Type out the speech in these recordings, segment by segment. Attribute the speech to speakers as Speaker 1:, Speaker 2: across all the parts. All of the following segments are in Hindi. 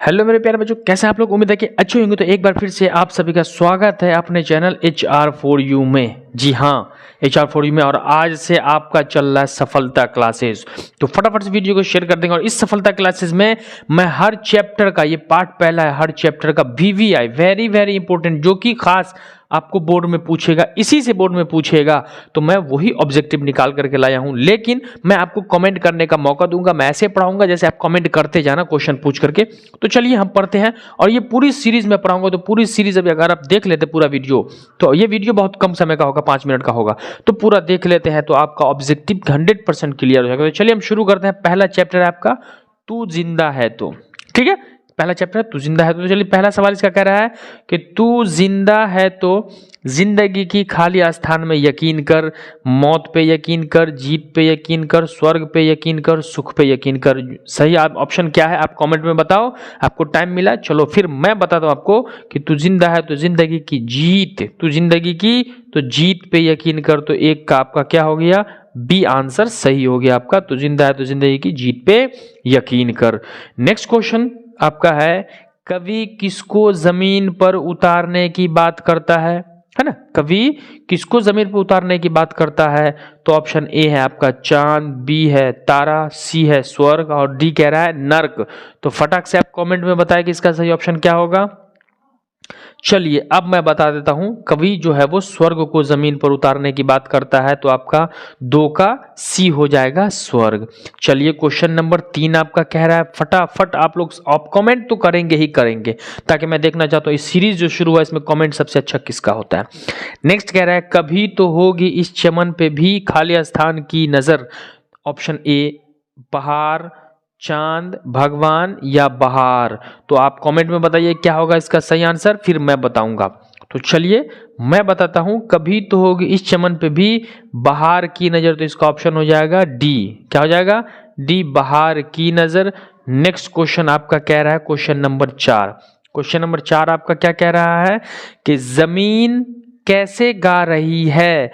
Speaker 1: हेलो मेरे प्यारे बच्चों, कैसे आप लोग? उम्मीद है कि अच्छे होंगे। तो एक बार फिर से आप सभी का स्वागत है अपने चैनल HR4U में। जी हाँ, HR4U में। और आज से आपका चल रहा है सफलता क्लासेस। तो फटाफट से वीडियो को शेयर कर देंगे। और इस सफलता क्लासेस में मैं हर चैप्टर का, ये पार्ट पहला है, हर चैप्टर का VVI वेरी वेरी इंपॉर्टेंट, जो कि खास आपको बोर्ड में पूछेगा, इसी से बोर्ड में पूछेगा, तो मैं वही ऑब्जेक्टिव निकाल करके लाया हूं। लेकिन मैं आपको कमेंट करने का मौका दूंगा, मैं ऐसे पढ़ाऊंगा जैसे आप कमेंट करते जाना क्वेश्चन पूछ करके। तो चलिए हम पढ़ते हैं। और ये पूरी सीरीज में पढ़ाऊंगा, तो पूरी सीरीज अभी अगर आप देख लेते पूरा वीडियो, तो ये वीडियो बहुत कम समय का होगा, 5 मिनट का होगा, तो पूरा देख लेते हैं तो आपका ऑब्जेक्टिव 100% क्लियर हो जाएगा। तो चलिए हम शुरू करते हैं। पहला चैप्टर है आपका तू जिंदा है तो। ठीक है, पहला चैप्टर है तू जिंदा है तो चलिए पहला सवाल इसका कह रहा है कि तू जिंदा है तो जिंदगी की खाली स्थान में यकीन कर, मौत पे यकीन कर, जीत पे यकीन कर, स्वर्ग पे यकीन कर, सुख पे यकीन कर। सही आप ऑप्शन क्या है आप कमेंट में बताओ। आपको टाइम मिला, चलो फिर मैं बताता हूं आपको कि तू जिंदा है तो जिंदगी की जीत, तू जिंदगी की तो जीत पे यकीन कर। तो एक का आपका क्या हो गया? बी आंसर सही हो गया आपका। तू जिंदा है तो जिंदगी की जीत पे यकीन कर। नेक्स्ट क्वेश्चन आपका है, कवि किसको जमीन पर उतारने की बात करता है ना? कवि किसको जमीन पर उतारने की बात करता है? तो ऑप्शन ए है आपका चांद, बी है तारा, सी है स्वर्ग और डी कह रहा है नर्क। तो फटाक से आप कमेंट में बताएं कि इसका सही ऑप्शन क्या होगा। चलिए अब मैं बता देता हूं, कवि जो है वो स्वर्ग को जमीन पर उतारने की बात करता है, तो आपका 2 का सी हो जाएगा स्वर्ग। चलिए क्वेश्चन नंबर 3 आपका कह रहा है, फटाफट आप लोग आप कमेंट तो करेंगे ही करेंगे, ताकि मैं देखना चाहता हूं इस सीरीज जो शुरू हुआ इसमें कमेंट सबसे अच्छा किसका होता है। नेक्स्ट कह रहा है, कभी तो होगी इस चमन पे भी खाली स्थान की नजर। ऑप्शन ए बहार, चांद, भगवान या बहार। तो आप कमेंट में बताइए क्या होगा इसका सही आंसर, फिर मैं बताऊंगा। तो चलिए मैं बताता हूं, कभी तो होगी इस चमन पे भी बहार की नजर। तो इसका ऑप्शन हो जाएगा डी। क्या हो जाएगा? डी, बहार की नजर। नेक्स्ट क्वेश्चन आपका कह रहा है क्वेश्चन नंबर 4। क्वेश्चन नंबर 4 आपका क्या कह रहा है कि जमीन कैसे गा रही है?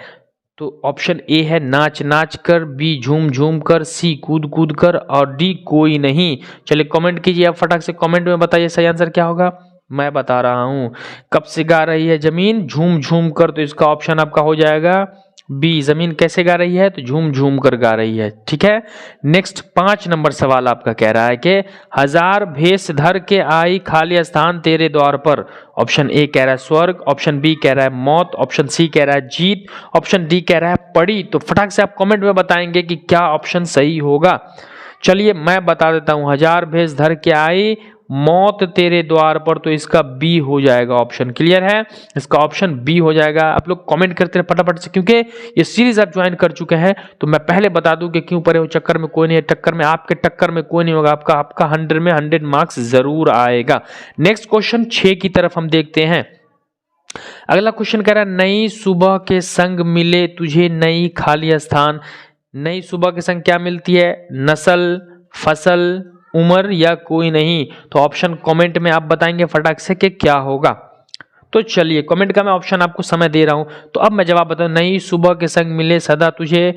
Speaker 1: तो ऑप्शन ए है नाच नाच कर, बी झूम झूम कर, सी कूद कूद कर और डी कोई नहीं। चलिए कमेंट कीजिए आप फटाक से, कमेंट में बताइए सही आंसर क्या होगा। मैं बता रहा हूं, कब से गा रही है जमीन? झूम झूम कर। तो इसका ऑप्शन आपका हो जाएगा बी। जमीन कैसे गा रही है? तो झूम झूम कर गा रही है। ठीक है, नेक्स्ट 5 नंबर सवाल आपका कह रहा है कि हजार भेष धर के आई खाली स्थान तेरे द्वार पर। ऑप्शन ए कह रहा है स्वर्ग, ऑप्शन बी कह रहा है मौत, ऑप्शन सी कह रहा है जीत, ऑप्शन डी कह रहा है पड़ी। तो फटाक से आप कमेंट में बताएंगे कि क्या ऑप्शन सही होगा। चलिए मैं बता देता हूं, हजार भेष धर के आई मौत तेरे द्वार पर। तो इसका बी हो जाएगा ऑप्शन। क्लियर है, इसका ऑप्शन बी हो जाएगा। आप लोग कमेंट करते रहे फटाफट से, क्योंकि ये सीरीज आप ज्वाइन कर चुके हैं तो मैं पहले बता दूं कि क्यों पड़े हो चक्कर में कोई नहीं है। टक्कर में आपके टक्कर में कोई नहीं होगा, आपका 100 में 100 मार्क्स जरूर आएगा। नेक्स्ट क्वेश्चन 6 की तरफ हम देखते हैं। अगला क्वेश्चन कह रहा है, नई सुबह के संग मिले तुझे नई खाली स्थान। नई सुबह के संग क्या मिलती है? नस्ल, फसल, उम्र या कोई नहीं। तो ऑप्शन कमेंट में आप बताएंगे फटाक से कि क्या होगा। तो चलिए कमेंट का मैं ऑप्शन आपको समय दे रहा हूं, तो अब मैं जवाब बताऊं, नई सुबह के संग मिले सदा तुझे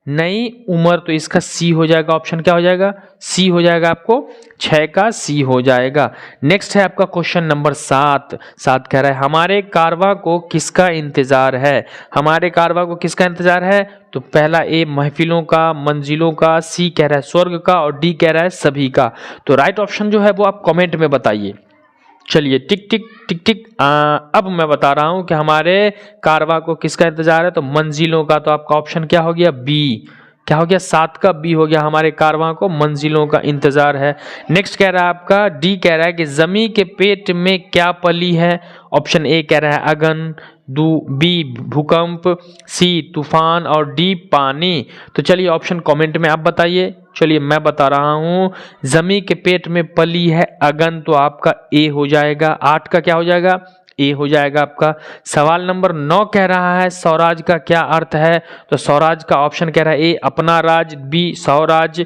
Speaker 1: नई उम्र। तो इसका सी हो जाएगा। ऑप्शन क्या हो जाएगा? सी हो जाएगा। आपको 6 का सी हो जाएगा। नेक्स्ट है आपका क्वेश्चन नंबर 7। 7 कह रहा है, हमारे कारवां को किसका इंतजार है? हमारे कारवां को किसका इंतजार है? तो पहला ए महफिलों का, मंजिलों का, सी कह रहा है स्वर्ग का और डी कह रहा है सभी का। तो राइट ऑप्शन जो है वो आप कमेंट में बताइए। चलिए टिक टिक टिक टिक। अब मैं बता रहा हूं कि हमारे कारवां को किसका इंतजार है? तो मंजिलों का। तो आपका ऑप्शन क्या हो गया? बी। क्या हो गया? 7 का बी हो गया। हमारे कारवां को मंजिलों का इंतजार है। नेक्स्ट कह रहा है आपका डी, कह रहा है कि जमी के पेट में क्या पली है? ऑप्शन ए कह रहा है अगन, बी भूकंप, सी तूफान और डी पानी। तो चलिए ऑप्शन कमेंट में आप बताइए। चलिए मैं बता रहा हूं, जमी के पेट में पली है अगन। तो आपका ए हो जाएगा। 8 का क्या हो जाएगा? ए हो जाएगा आपका। सवाल नंबर 9 कह रहा है, स्वराज का क्या अर्थ है? तो स्वराज का ऑप्शन कह रहा है ए अपना राज, बी स्वराज,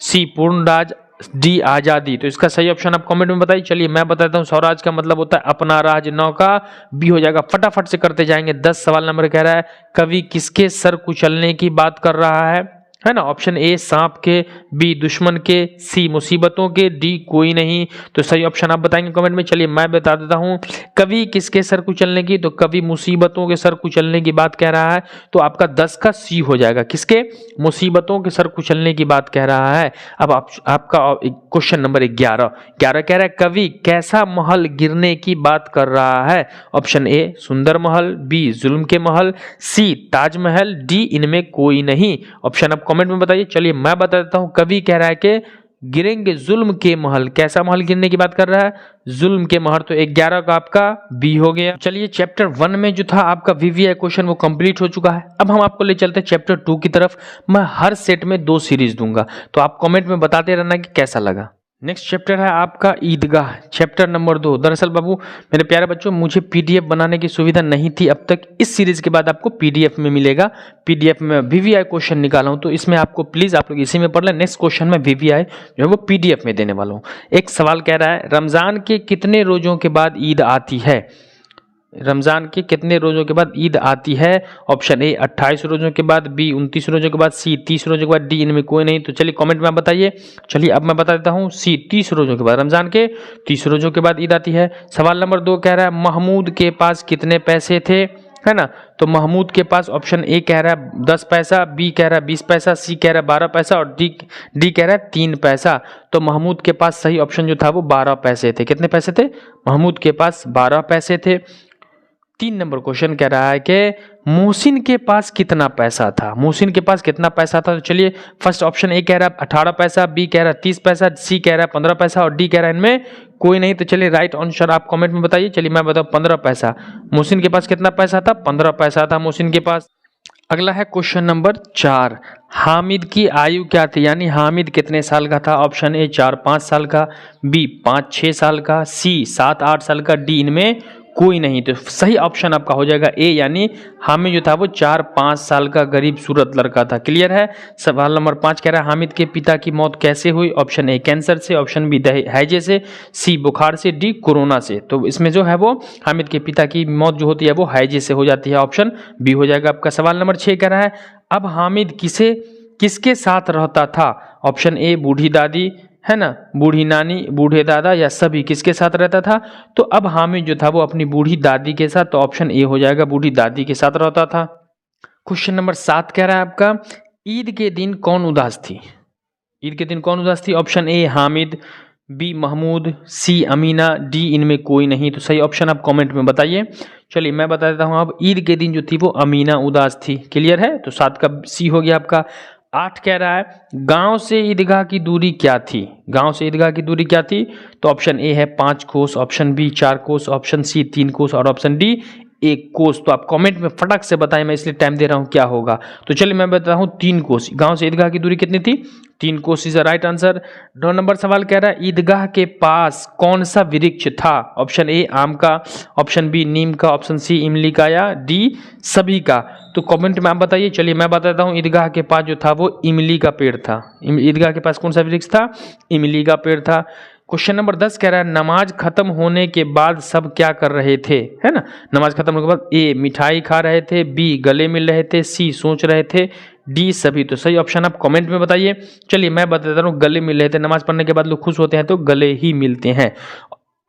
Speaker 1: सी पूर्ण राज, डी आजादी। तो इसका सही ऑप्शन आप कमेंट में बताइए। चलिए मैं बताता हूँ, स्वराज का मतलब होता है अपना राज। 9 का बी हो जाएगा। फटाफट से करते जाएंगे। 10 सवाल नंबर कह रहा है, कवि किसके सर कुचलने की बात कर रहा है? है ना। ऑप्शन ए सांप के, बी दुश्मन के, सी मुसीबतों के, डी कोई नहीं। तो सही ऑप्शन आप बताएंगे कमेंट में। चलिए मैं बता देता हूं, कवि किसके सर कुचलने की, तो कवि मुसीबतों के सर कुचलने की बात कह रहा है, तो आपका 10 का सी हो जाएगा। किसके? मुसीबतों के सर कुचलने की बात कह रहा है। अब आपका क्वेश्चन नंबर 11 कह रहा है कवि कैसा महल गिरने की बात कर रहा है। ऑप्शन ए सुंदर महल, बी जुल्म के महल, सी ताजमहल, डी इनमें कोई नहीं। ऑप्शन आप कमेंट में बताइए। चलिए मैं बता देता हूं, कवि कह रहा है कि गिरेंगे जुल्म के महल। कैसा महल गिरने की बात कर रहा है? जुल्म के महल। तो 11 का आपका बी हो गया। चलिए चैप्टर 1 में जो था आपका वीवीआई क्वेश्चन वो कंप्लीट हो चुका है। अब हम आपको ले चलते हैं चैप्टर 2 की तरफ। मैं हर सेट में 2 सीरीज दूंगा, तो आप कमेंट में बताते रहना कि कैसा लगा। नेक्स्ट चैप्टर है आपका ईदगाह, चैप्टर नंबर 2। दरअसल बाबू मेरे प्यारे बच्चों, मुझे पीडीएफ बनाने की सुविधा नहीं थी अब तक। इस सीरीज के बाद आपको पीडीएफ में मिलेगा। पीडीएफ में वीवीआई क्वेश्चन निकाला हूं, तो इसमें आपको प्लीज आप लोग इसी में पढ़ लें। नेक्स्ट क्वेश्चन में वीवीआई जो है वो पीडीएफ में देने वाला हूं। एक सवाल कह रहा है रमजान के कितने रोजों के बाद ईद आती है? रमजान के कितने रोजों के बाद ईद आती है? ऑप्शन ए 28 रोजों के बाद, बी 29 रोजों के बाद, सी 30 रोजों के बाद, डी इनमें कोई नहीं। तो चलिए कमेंट में आप बताइए। चलिए अब मैं बता देता हूं, सी 30 रोजों के बाद, रमजान के 30 रोजों के बाद ईद आती है। सवाल नंबर 2 कह रहा है महमूद के पास कितने पैसे थे, है ना। तो महमूद के पास ऑप्शन ए कह रहा है 10 पैसा, बी कह रहा है 20 पैसा, सी कह रहा है 12 पैसा और डी कह रहा है 3 पैसा। तो महमूद के पास सही ऑप्शन जो था वो 12 पैसे थे। कितने पैसे थे? महमूद के पास 12 पैसे थे। 3 नंबर क्वेश्चन कह रहा है कि मोहसिन के पास कितना पैसा था। मोहसिन के पास कितना पैसा था? तो चलिए फर्स्ट ऑप्शन ए कह रहा है 18 पैसा, बी कह रहा है 30 पैसा, सी कह रहा है 15 पैसा और डी कह रहा है इनमें कोई नहीं। तो चलिए राइट आंसर आप कमेंट में बताइए। चलिए मैं बताऊं 15 पैसा। मोहसिन के पास कितना पैसा था? 15 पैसा था मोहसिन के पास। अगला है क्वेश्चन नंबर 4, हामिद की आयु क्या थी, यानी हामिद कितने साल का था? ऑप्शन ए 4-5 साल का, बी 5-6 साल का, सी 7-8 साल का, डी इनमें कोई नहीं। तो सही ऑप्शन आपका हो जाएगा ए, यानी हामिद जो था वो 4-5 साल का गरीब सूरत लड़का था। क्लियर है। सवाल नंबर 5 कह रहा है हामिद के पिता की मौत कैसे हुई? ऑप्शन ए कैंसर से, ऑप्शन बी हैजे से, सी बुखार से, डी कोरोना से। तो इसमें जो है वो हामिद के पिता की मौत जो होती है वो हैजे से हो जाती है। ऑप्शन बी हो जाएगा आपका। सवाल नंबर 6 कह रहा है अब हामिद किसके साथ रहता था? ऑप्शन ए बूढ़ी दादी, है ना, बूढ़ी नानी, बूढ़े दादा या सभी, किसके साथ रहता था? तो अब हामिद जो था वो अपनी बूढ़ी दादी के साथ, तो ऑप्शन ए हो जाएगा, बूढ़ी दादी के साथ रहता था। क्वेश्चन नंबर 7 कह रहा है आपका ईद के दिन कौन उदास थी? ईद के दिन कौन उदास थी? Option A Hamid, B Mahmood, C Amina, D इनमें कोई नहीं। तो सही ऑप्शन आप कमेंट में बताइए। चलिए मैं बता देता हूं, अब ईद के दिन जो थी वो अमीना उदास थी। क्लियर है। तो 7 का सी हो गया आपका। 8 कह रहा है गांव से ईदगाह की दूरी क्या थी? गांव से ईदगाह की दूरी क्या थी? तो ऑप्शन ए है 5 कोस, ऑप्शन बी 4 कोस, ऑप्शन सी 3 कोस और ऑप्शन डी 1 कोस। तो आप कमेंट में फटक से बताएं, मैं इसलिए टाइम दे रहा हूं क्या होगा। तो चलिए मैं बताता हूं 3 कोस। गांव से ईदगाह की दूरी कितनी थी? 3 कोस is the right answer. 9 number सवाल कह रहा है ईदगाह के पास कौन सा वृक्ष था? ऑप्शन ए आम का, ऑप्शन बी नीम का, ऑप्शन सी इमली का या डी सभी का। तो कमेंट में आप बताइए। चलिए मैं बताता हूँ, ईदगाह के पास जो था वो इमली का पेड़ था। ईदगाह के पास कौन सा वृक्ष था? इमली का पेड़ था। क्वेश्चन नंबर 10 कह रहा है नमाज खत्म होने के बाद सब क्या कर रहे थे, है ना। नमाज खत्म होने के बाद ए मिठाई खा रहे थे, बी गले मिल रहे थे, सी सोच रहे थे, डी सभी। तो सही ऑप्शन आप कमेंट में बताइए। चलिए मैं बता देता हूँ, गले मिल रहे थे। नमाज पढ़ने के बाद लोग खुश होते हैं तो गले ही मिलते हैं।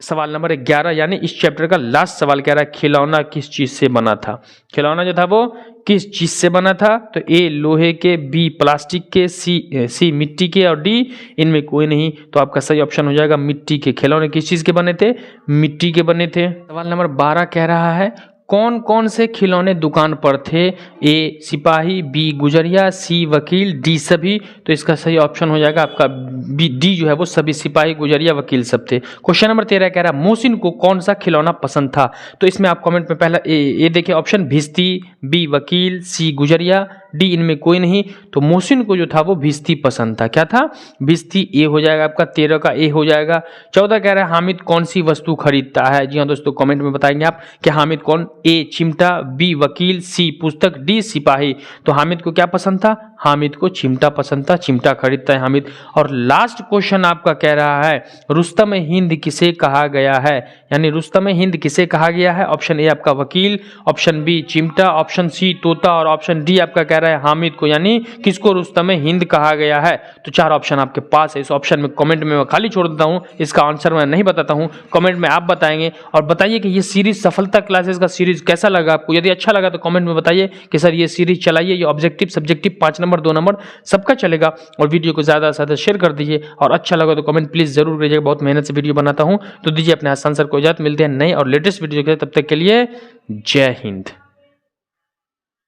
Speaker 1: सवाल नंबर 11 यानी इस चैप्टर का लास्ट सवाल कह रहा है खिलौना किस चीज से बना था? खिलौना जो था वो किस चीज से बना था? तो ए लोहे के, बी प्लास्टिक के, सी मिट्टी के और डी इनमें कोई नहीं। तो आपका सही ऑप्शन हो जाएगा मिट्टी के। खिलौने किस चीज के बने थे? मिट्टी के बने थे। सवाल नंबर 12 कह रहा है कौन कौन से खिलौने दुकान पर थे? ए सिपाही, बी गुजरिया, सी वकील, डी सभी। तो इसका सही ऑप्शन हो जाएगा आपका बी, डी जो है वो सभी, सिपाही गुजरिया वकील सब थे। क्वेश्चन नंबर 13 कह रहा है मोहसिन को कौन सा खिलौना पसंद था? तो इसमें आप कमेंट में पहला ए देखिए ऑप्शन भिश्ती, बी वकील, सी गुजरिया, डी इनमें कोई नहीं। तो मोहसिन को जो था वो भिश्ती पसंद था। क्या था? भिश्ती। ए हो जाएगा आपका। 13 का ए हो जाएगा। 14 कह रहा है हामिद कौन सी वस्तु खरीदता है? जी हाँ दोस्तों, कमेंट में बताएंगे आप कि हामिद कौन। ए चिमटा, बी वकील, सी पुस्तक, डी सिपाही। तो हामिद को क्या पसंद था? हामिद को चिमटा पसंद था, चिमटा खरीदता है हामिद। और लास्ट क्वेश्चन आपका कह रहा है रुस्तम हिंद किसे कहा गया है, यानी रुस्तम हिंद किसे कहा गया है। ऑप्शन ए आपका वकील, ऑप्शन बी चिमटा, ऑप्शन सी तोता और ऑप्शन डी आपका कह रहा है हामिद को, यानी किसको रुस्तम हिंद कहा गया है। तो 4 ऑप्शन आपके पास है, इस ऑप्शन में कमेंट में मैं खाली छोड़ देता हूं, इसका आंसर मैं नहीं बताता हूं, कमेंट में आप बताएंगे। और बताइए कि ये सीरीज सफलता क्लासेस का सीरीज कैसा लगा आपको। यदि अच्छा लगा तो कमेंट में बताइए कि सर ये सीरीज चलाइए, ये ऑब्जेक्टिव सब्जेक्टिव 5 नंबर 2 नंबर सबका चलेगा। और वीडियो को ज़्यादा से ज़्यादा शेयर कर दीजिए और अच्छा लगा तो कमेंट प्लीज़ जरूर कीजिएगा, बहुत मेहनत से वीडियो बनाता हूँ। तो दीजिए अपने आसान सर को इजाजत, मिलते हैं नए और लेटेस्ट वीडियो के, तब तक के लिए जय हिंद।